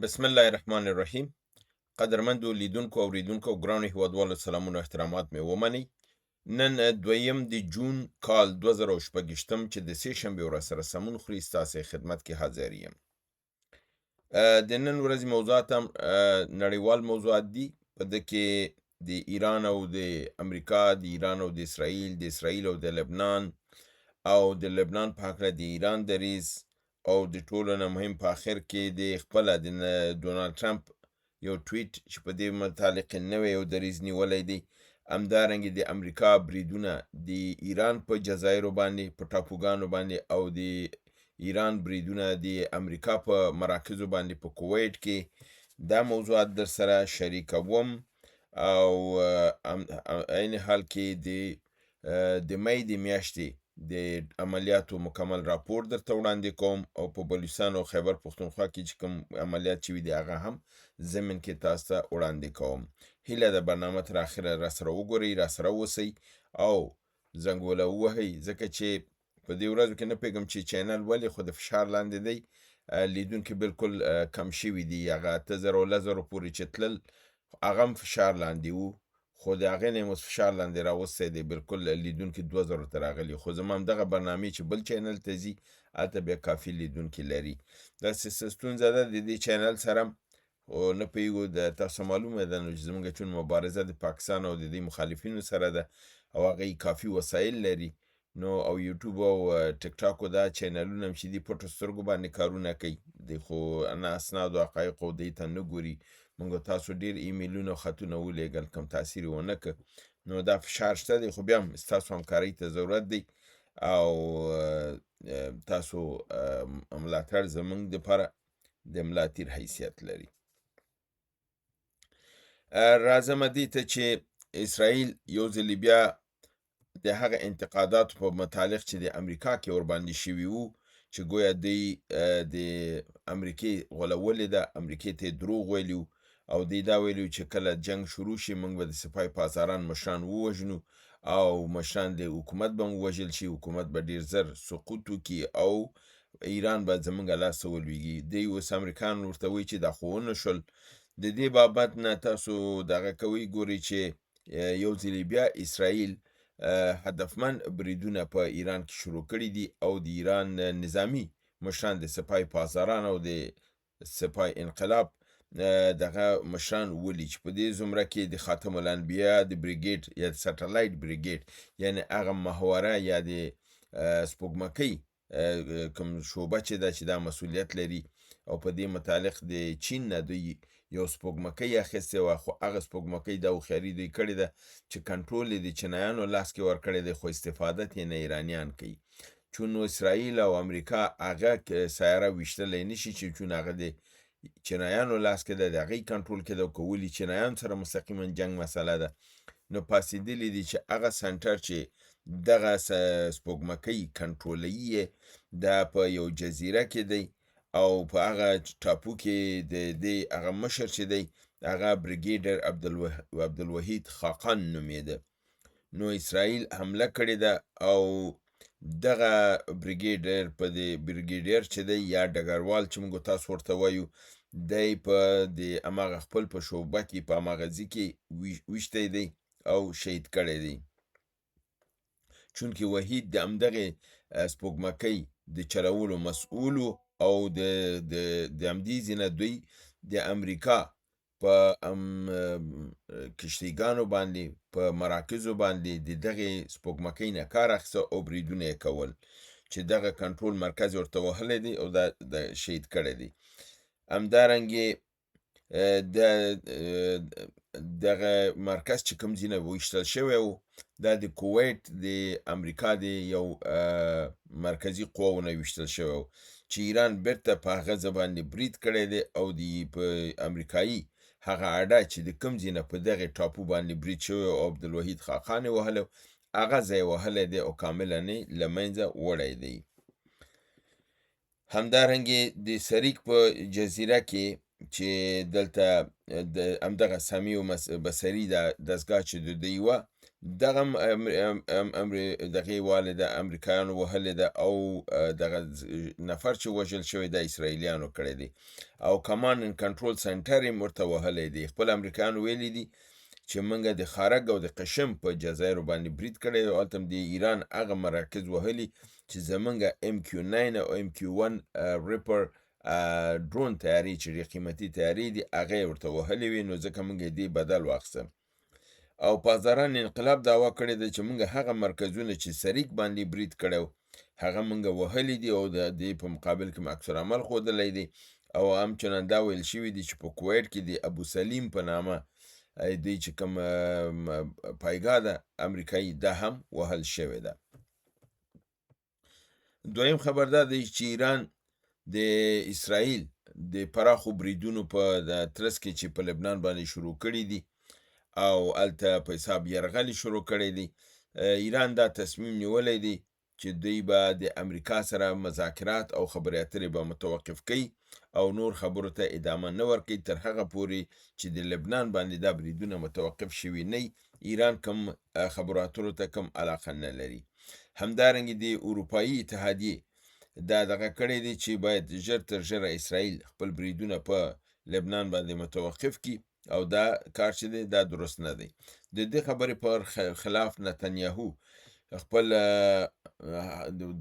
بسم الله الرحمن الرحیم. قدرمندو لیدونکو او اوریدونکو ګرانو هیوادوالو سلامونه او احترامات مې ومنئ. نن 2 د جون کال 2026 چې د سې شنبې ورځ سره سمون خوري ستاسې خدمت کې حاضر یم. د نن ورځې موضوعات هم نړیوال موضوعات دي. په ده کې د ایران او د امریکا، د ایران او د اسرائیل او د لبنان او د لبنان په هکله د ایران دریځ او د ټولو نه مهم په آخر کې د خپله د ډونالډ ټرمپ یو ټویټ چې په دې متعلق نوی یو دریځ نیولی دی. همدارنګې د امریکا بریدونه د ایران په جزایرو باندې، په ټاپوګانو باندې، او د ایران بریدونه د امریکا په مراکزو باندې په کویت کې، دا موضوعات در سره شریکوم او عین حال کې د مې د میاشتې د عملیاتو مکمل راپور درته وړاندې کوم او په بلوچستان او خیبر پښتونخوا کې چې کوم عملیات شوي دي هغه هم ضمن کې تاسو ته وړاندې کوم. هیله د برنامه تر اخره راسره وګورئ، راسره اوسئ او زنګوله ووهئ، ځکه چې په دې ورځو کې نه پوهېږم چې چینل ولې خو د فشار لاندې دی. لیدونکي بالکل کم شوي دي، هغه 8000 او 10,000 پورې چې تلل هغه هم فشار لاندې وو، خو د هغې نه یې اوس فشار لاندې راوستی دی، بالکل لیدونکي 2000 ته راغلي. خو زما همدغه برنامې چې بل چینل ته ځي هلته بیا کافي لیدونکي لري. داسې څه ستونزه ده د دې چینل سره، خو نه پوهېږو. د تاسو معلومه ده نو چې زموږ چون مبارزه د پاکستان او د دې مخالفینو سره ده او هغوی کافي وسایل لري، نو او یوټیوب او ټیک ټاک دا چینلونه هم چې دي پټو سترګو باندې کارونه کوي، د خو نه اسنادو حقایقو دې ته نه ګوري. موږ تاسو ډېر ایمیلونه او خطونه ولیږل، کم تاثیر یې ونه کړ، نو دا فشار شته دی، خو بیا هم ستاسو همکارۍ ته ضرورت دی او تاسو ملاتړ زموږ دپاره د ملا تیر حیثیت لري. راځمه دې ته چې اسرائیل یو ځلې بیا د هغه انتقاداتو په متعلق چې د امریکا کې ورباندې شوي وو چې ګویا دوی د امریکې غولولې ده، امریکې ته یې دروغ ویلي وو او دوی دا ویلي وو چې کله جنګ شروع شي موږ به د سپاه پاسداران مشران ووژنو او مشران د حکومت به ووژل شي، حکومت به ډېر زر سقوط وکړي او ایران به زموږ لاسه ولویږي. دوی اوس امریکایان ورته وایي چې دا خو ونه شول. د دې بابت نه تاسو دغه کوئ، ګورئ چې یو ځلې بیا اسرائیل هدفمند بریدونه په ایران کې شروع کړي دي او د ایران نظامی مشران د سپاه پاسداران او د سپاه انقلاب دغه مشران ولي چې په دې زمره کې د خاتم الانبیا د بریګیډ یا د سټلایټ بریګیډ، یعنی هغه محوره یا د سپوږمکۍ کوم شعبه چې ده چې دا مسؤلیت لري او په دې متعلق د چین نه دوی یو سپوږمکۍ اخیستې وه، خو هغه سپوږمکۍ دا هوښیاري دوی کړې ده چې کنټرول یې د چینایانو لاس کې ورکړی دی، خو استفادت یې نه ایرانیان کوي. چون نو اسرائیل او امریکا هغه سیاره ویشتلی نشي چې چون هغه د چینایانو لاس کې ده، د هغې کنټرول کې ده، که ولي چینایانو سره مستقیما جنګ مسله ده. نو پاسېدلي دي چې هغه سنټر چې دغه سپوږمکۍ کنټرولوي یې دا په یو جزیره کې دی او په هغه ټاپو کې د دې هغه مشر چې دی هغه بریګیډر عبدالوحید خاقان نومېده. نو اسرائیل حمله کړې ده او دغه بریګیډر چې دی یا ډګروال چې موږ تاسو ورته وایو، دی په د هماغه خپل په شعبه کې په هماغه ځای کې ویشتی دی او شهید کړی دی، چونکې وحید د همدغې سپوږمکۍ د چلولو مسؤول او د همدې ځینه دوی د امریکا په کشتیګانو باندې په مراکزو باندې د دغې سپوږمکۍ نه کار اخیسته او بریدونه یې کول چې دغه کنټرول مرکز ورته وهلی دی او د شهید کړی دی. همدارنګې دغه مرکز چې کوم ځینه ویشتل شوی و دا د کویت د امریکا د یو مرکزي قواو نه ویشتل شوی و چې ایران بیرته په هغه ځای باندې برید کړی دی او د په امریکایي هغه اډه چې د کوم ځای نه په دغې ټاپو باندې برید شوی او عبدالوحید خاقان یې وهلی هغه ځای وهلی دی او کاملا یې له منځه وړی دی. همدارنګې د سریک په جزیره کې چې دلته د همدغه سامی بصري دستګاه چې د دوی وه دغه دغې والده امریکایانو وهلې ده او دغه نفر چې وژل شوی د اسرائیلیانو کړی دی او کمانډ اند کنټرول سنټر یې ورته وهلی دی. خپل امریکایانو ویلي دي چې موږ د خارګ او د قشم په جزایرو باندې برید کړی او هلته د ایران هغه مراکز وهلي چې زمونږ MQ9 او MQ1 ریپر ډرون تیارې چې ډېر قیمتي تیارې دي هغه یې ورته وهلې وي، نو ځکه موږ یې دې بدل واخیسته. او پاسداران انقلاب دعوا کړې ده چې موږ هغه مرکزونه چې سریک باندې برید کړی هغه موږ وهلي دي او د دې په مقابل کې عکس العمل ښودلی دی. او همچنان دا ویل شوي دي چې په کویت کې د ابو سلیم په نامه دوی چې کوم پایګاه ده امریکایي دا هم وهل شوې ده. دویم خبر دا دی چې ایران د اسرائیل د پراخو بریدونو په ترڅ کې چې په لبنان باندې شروع کړي دي او هلته په حساب یرغل شروع کړی دی، ایران دا تصمیم نیولی دی چې دوی به د امریکا سره مذاکرات او خبرې اترې به متوقف کوي او نور خبرو ته ادامه نه ورکوي تر هغه پورې چې د لبنان باندې دا بریدونه متوقف شوي نه ایران کم خبرو اترو ته کم علاقه نه لري. همدارنګه د اروپایي اتحادیې دا دغه کړی دی چې باید ژر تر ژره اسرائیل خپل بریدونه په لبنان باندې متوقف کړي او دا کار چې دی دا درست نه دی. د دې خبرې پر خلاف نتنیاهو خپل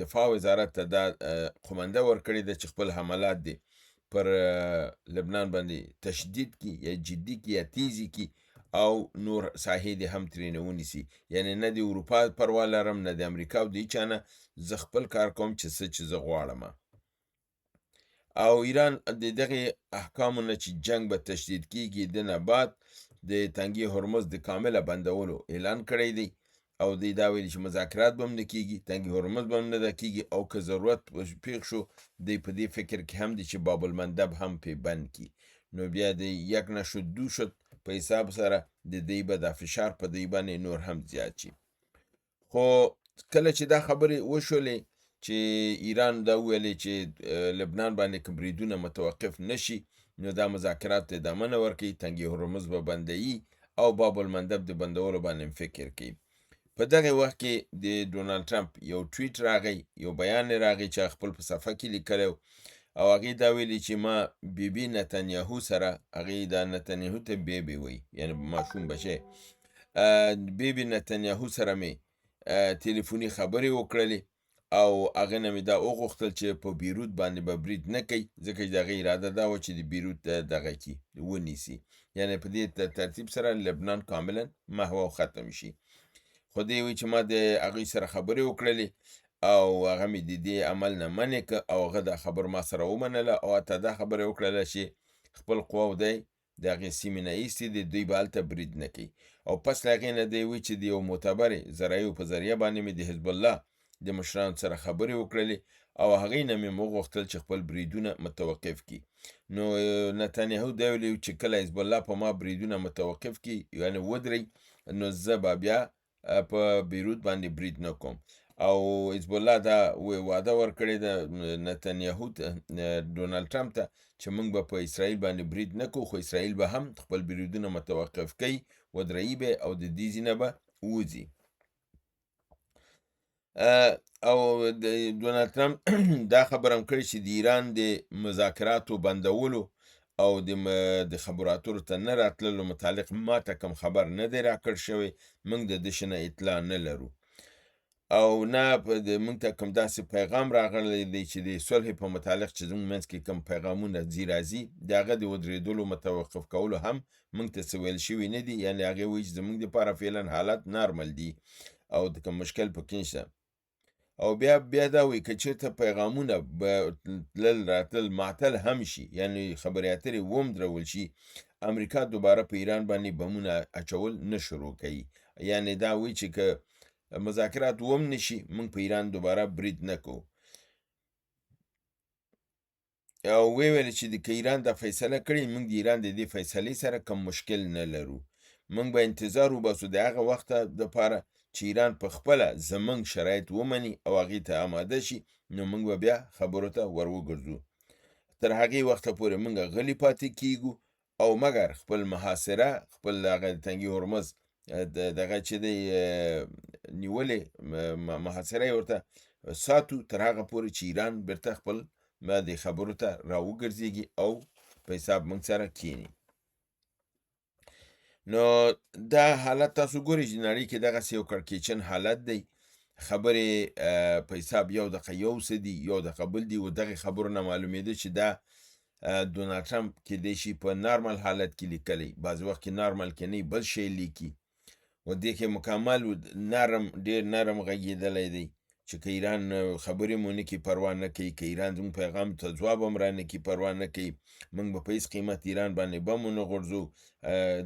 دفاع وزارت ته دا قومنده ورکړې ده چې خپل حملات دی پر لبنان باندې تشدید کی یا جدي کی یا تیزی کی او نور ساحې دې هم ترېنه ونیسي. یعنی نه د اروپا پروا لرم نه د امریکا او د هیچا نه، زه خپل کار کوم چې څه چې زه غواړم. او ایران د دغه احکامو نه چې جنگ به تشدید کیږي د نه بعد د تنګي هرمز د کامله بندولو اعلان کړی دی او دوی دا ویلي چې مذاکرات به هم نه کیږي، تنګي هرمز به هم نه کیږي او که ضرورت پیښ شو دوی په دې فکر کې هم دی چې باب المندب هم پې بند کی. نو بیا د یک نشد دو شد په حساب سره د دوی به دا فشار په دوی باندې نور هم زیات شي. خو کله چې دا خبرې وشولې چې ایران دا ویلې چې لبنان باندې که بریدونه متوقف نشي نو دا مذاکرات ته ادامه نه ورکوي، تنګي هرمز به بندوي او باب المندب د بندولو باندې فکر کوي. په دغه وخت کې د ډونالد ټرمپ یو ټویټ راغی، یو بیان راغی چې خپل په صفحه کې لیکلی او هغې دا ویلي چې ما بیبي نتنیاهو سره، هغې دا نتنیاهو ته بیبي وایي یعنی ماشوم بچی، بیبي نتنیاهو سره مې تلیفوني خبرې وکړلې او هغه نه مې دا وغوښتل چې په بیروت باندې به برید نه کوي ځکه چې د هغې اراده دا وه چې د بیروت دغه کې ونیسي، یعنی په دې ترتیب سره لبنان کاملا محو او ختم شي. خو دی وایي چې ما د هغوی سره خبرې وکړلې او هغه مې د دې عمل نه منع که او هغه دا خبر ما سره ومنله او حتی دا خبره وکړله چې خپل قواو دی د هغې سیمې نه ایستې دي، دوی به هلته برید نه کوي. او پس له هغې نه دی وایي چې د یو معتبرې ذرایعو په ذریعه باندې مې د حزب الله د مشرانو سره خبرې وکړلې او هغې نه مې وغوښتل چې خپل بریدونه متوقف کړي. نو نتنیاهو دا ویلي چې کله حزب الله په ما بریدونه متوقف کړي یعنې ودرئ نو زه به بیا په بیروت باندې برید نه کوم. او حزب الله دا وعده ورکړې ده نتنیاهو ډونالد ټرمپ ته چې موږ به په اسرائیل باندې برید نه کوو، خو اسرائیل به هم خپل بریدونه متوقف کوي، ودرایي به او د دې ځای نه به وځي. او د ډونالد ټرمپ دا خبره هم کړې چې د ایران د مذاکراتو بندولو او د خبرو اترو ته نه راتللو متعلق ما ته کوم خبر نه دی راکړ شوی، موږ د دې شنه اطلاع نه لرو او نه موږ ته کوم داسې پیغام راغلی دی چې د صلح په متعلق چې زموږ منځ کې کوم پیغامونه راځي د هغه د ودرېدلو متوقف کولو هم موږ ته څه ویل شوي نه دي، یعنې هغې وایي چې زموږ دپاره فعلا حالت نارمل دي او د کوم مشکل پکې نشته. او بیا دا وایي که چېرته پیغامونه به تلل راتلل معطل هم شي یعنې خبرې اترې ومدرول شي، امریکا دوباره په ایران باندې بمونه اچول نه شروع کوي. یعنې دا وایي چې که مذاکرات وم نشي موږ په ایران دوباره برید نه کوو. او ویل چې که ایران دا فیصله کړي موږ د ایران د دې فیصلې سره کوم مشکل نه لرو، موږ به انتظار وباسو د هغه وخته دپاره چې ایران په خپله زموږ شرایط ومني او هغې ته آماده شي نو موږ به بیا خبرو ته ور وګرځو. تر هغې وخته پورې موږ غلي پاتې کیږو او مګر خپل محاصره خپل هغه تنګي هرمز دغه چې دی نیولې محاصره یې ورته ساتو تر هغه پورې چې ایران بیرته خپل دې خبرو ته راوګرځېږي او په حساب موږ سره کښېني. نو دا حالت تاسو ګورئ چې نړۍ کې دغسې یو کړکېچن حالت دی. خبرې په حساب یو دقیقه یو څه دي، یو دقیقه بل دي. و دغې خبرو نه معلومېده چې دا ډونالډ ټرمپ کیدای شي په نارمل حالت کې لیکلی، بعضې وخت کې نارمل کې نه بل شی لیکي. و دې کې مکمل نرم، ډېر نرم غږېدلی دی چې که ایران خبرې مو نه کړي پروا نه کوي، که ایران زموږ پیغام ته ځواب هم رانه کړي پروا نه کوي، موږ به په هېڅ قیمت ایران باندې بم ونه غورځو.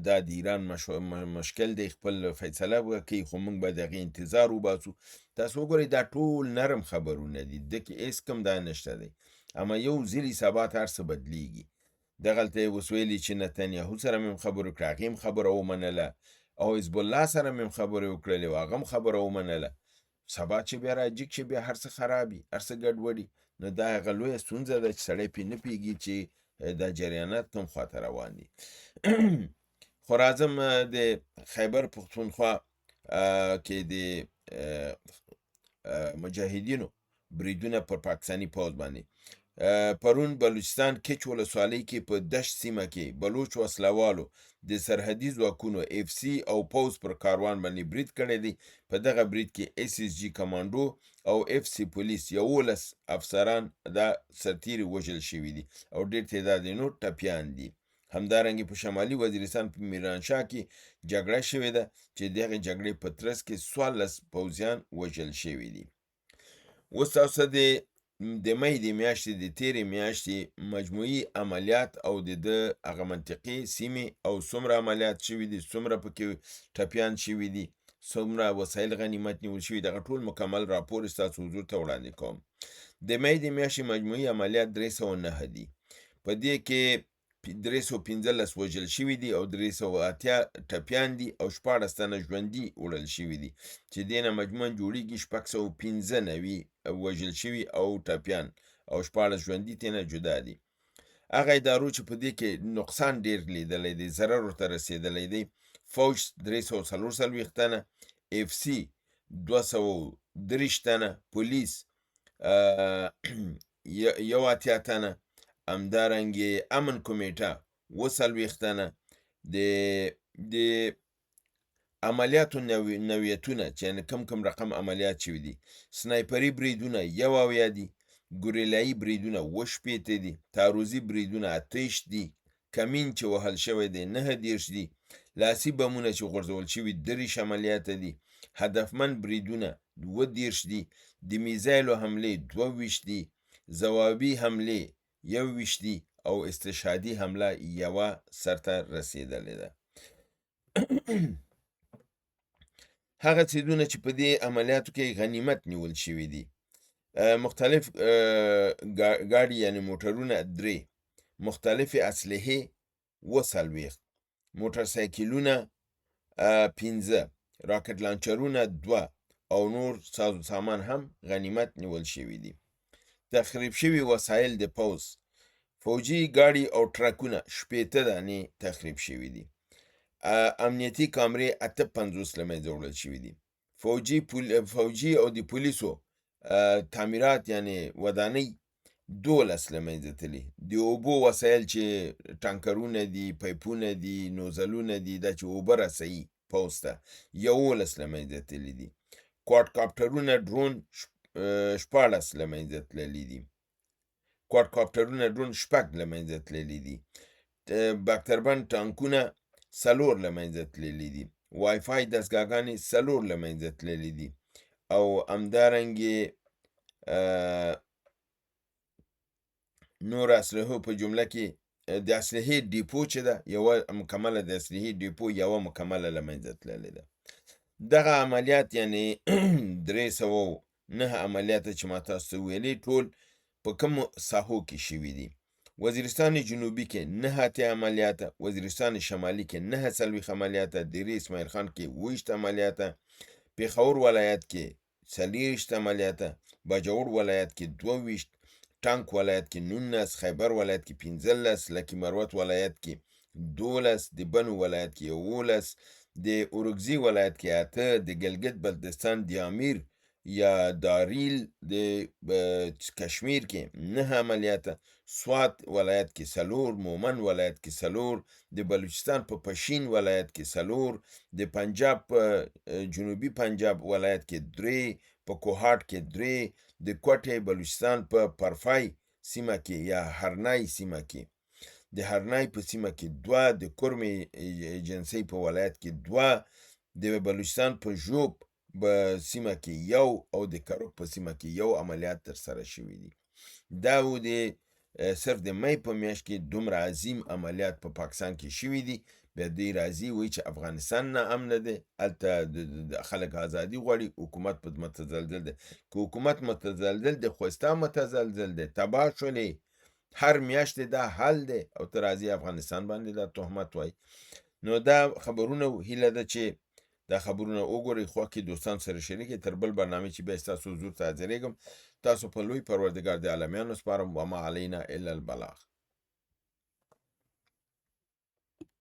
دا د ایران مشکل دی، خپل فیصله به کوي، خو موږ به د هغې انتظار وباسو. تاسو وګورئ دا ټول نرم خبرونه دي، دکې هېڅ کوم دا نشته دی. اما یو ځلې سبا ته هر څه بدلیږي. دغلته یې اوس ویلي چې نتنیاهو سره مې خبرې وکړه، هغې هم خبره ومنله، او حزب الله سره مې خبرې وکړلې او هغه هم خبره ومنله. سبا چې بیا راجګ شي بیا هر څه خرابي، هر څه ګډوډي. نو دا هغه لویه ستونزه ده چې سړی پرې نه پوهېږي چې دا جریانات کوم خواته روان دي. خو راځم د خیبر پښتونخوا کې د مجاهدینو بریدونه پر پاکستاني پوځ باندې. پرون بلوچستان کچ ولسوالۍ کې په دشت سیمه کې بلوچ وسلوالو د سرحدي ځواکونو FC او پوځ پر کاروان باندې برید کړی دی. په دغه برید کې SSG کمانډو او FC پولیس 11 افسران دا سرتیري وژل شوي دي او ډېر تعداد یې نور ټپیان دي. همدارنګه په شمالي وزیرستان په میرانشاه کې جګړه شوې ده چې دغه جګړې په ترڅ کې 14 پوځیان وژل شوي دي. اوس تاسو د مې د میاشتې د تیرې میاشتې مجموعي عملیات او د هغه منطقې سیمې او څومره عملیات شوي دي، څومره پکې ټپیان شوي دي، څومره وسایل غنیمت نیول شوي، دغه ټول مکمل راپور ستاسو حضور ته وړاندې کوم. د مې د میاشتې مجموعي عملیات 309 دي. په دې کې 315 وژل شوي دي او 380 ټپیان دي او 14 تنه ژوندي وړل شوي دي چې دې نه مجموعاً جوړېږي 695 وژل شوي او ټپیان او 14 ژوندي ترېنه جدا دي. هغه ادارو چې په دې کې نقصان ډېر لیدلی دی، ضرر ورته رسېدلی دی: فوج 344 تنه، FC 230 تنه، پولیس 81 تنه، همدارنګې امن کمیټه 40 تنه. د عملیاتو نوعیتونه چې یعنې کم رقم عملیات شوي دي: سنایپري بریدونه 71 دي، ګوریلایي بریدونه 80 دي، تعرضي بریدونه 28 دي، کمین چې وهل شوی دی 29 دي، لاسي بمونه چې غورځول شوي 30 عملیات دي، هدفمند بریدونه 20 دي، د میزایلو حملې 22 دي، ځوابي حملې 21 دي او استشهادي حمله 1 سرته رسېدلې ده. هغه څیزونه چې په دې عملیاتو کې غنیمت نیول شوي دي: مختلف ګاډي یعنې موټرونه 3، مختلفې اسلحې 40، موټرسایکلونه 15، راکټ لانچرونه 2 او نور ساز و سامان هم غنیمت نیول شوي دي. تخریب شوي وسایل د پوځ: فوجي ګاډي او ټرکونه 80 دانې تخریب شوي دي. امنیتي کامرې 58 له منځه وړل شوي دي. فوجي او د پولیسو تعمیرات یعنې ودانۍ 12 له منځه تللي. د اوبو وسایل چې ټانکرونه دي، پیپونه دي، نوزلونه دي، دا چې اوبه رسوي پوځ ته 11 له منځه تللي دي. کوادکاپټرونه ډرون 14 له منځه تللي دي. کوادکاپټرونه ډرون 6 له منځه تللي دي. باکتربند ټانکونه 4 له منځه تللي دي. وای فای دستګاهګانې 4 له منځه تللي دي. او همدارنګې نور اسلحو په جمله کې د اسلحې ډیپو چې ده یوه مکمله، د اسلحې ډیپو یوه مکمله له منځه تللې ده. دغه عملیات یعنې 309 عملیات چې ما تاسو ته ویلې ټول په کومو ساحو کې شوي دي: وزیرستان جنوبي کې 9 عملیات، وزیرستان شمالي کې 49 عملیات، دېرې اسماعیل خان کې 20 عملیات، پېښور ولایت کې 40 عملیات، باجوړ ولایت کې 22، ټانک ولایت کې 19، خیبر ولایت کې 15، لکي مروت ولایت کې 12، د بنو ولایت کې 11، د اورکزي ولایت کې 8، د ګلګت بلتستان دیامیر یا داریل د کشمیر کې 9 عملیاته، سوات ولایت کې 4، مومن ولایت کې 4، د بلوچستان په پشین ولایت کې 4، د پنجاب په جنوبي پنجاب ولایت کې 3، په کوهاټ کې 3، د کوټې بلوچستان په پرفای سیمه کې یا هرنای سیمه کې، د هرنای په سیمه کې 2، د کرم ایجنسی په ولایت کې 2، د بلوچستان په ژوب په سیمه کې 1 او د کرک په سیمه کې 1 عملیات ترسره شوي دي. دا و د صرف د می په میاشت کې دومره عظیم عملیات په پاکستان کې شوي دي. بیا دوی راځي وایي چې افغانستان نه امنه دی، هلته خلک ازادي غواړي، حکومت په متزلزل دی. که حکومت متزلزل دی خو ستا متزلزل دی، تباه شولې، هر میاشت دا حل دی او ته راځي افغانستان باندې دا تهمت وای. نو دا خبرونه هیله ده چې دا خبرونه وګورئ، خوښې دوستان سره شریکې. تر بل برنامه چې بیا ستاسو حضور ته حاضرېږم، تاسو په لوی پروردګار د عالمیانو سپارم. وما علینا الا البلاغ.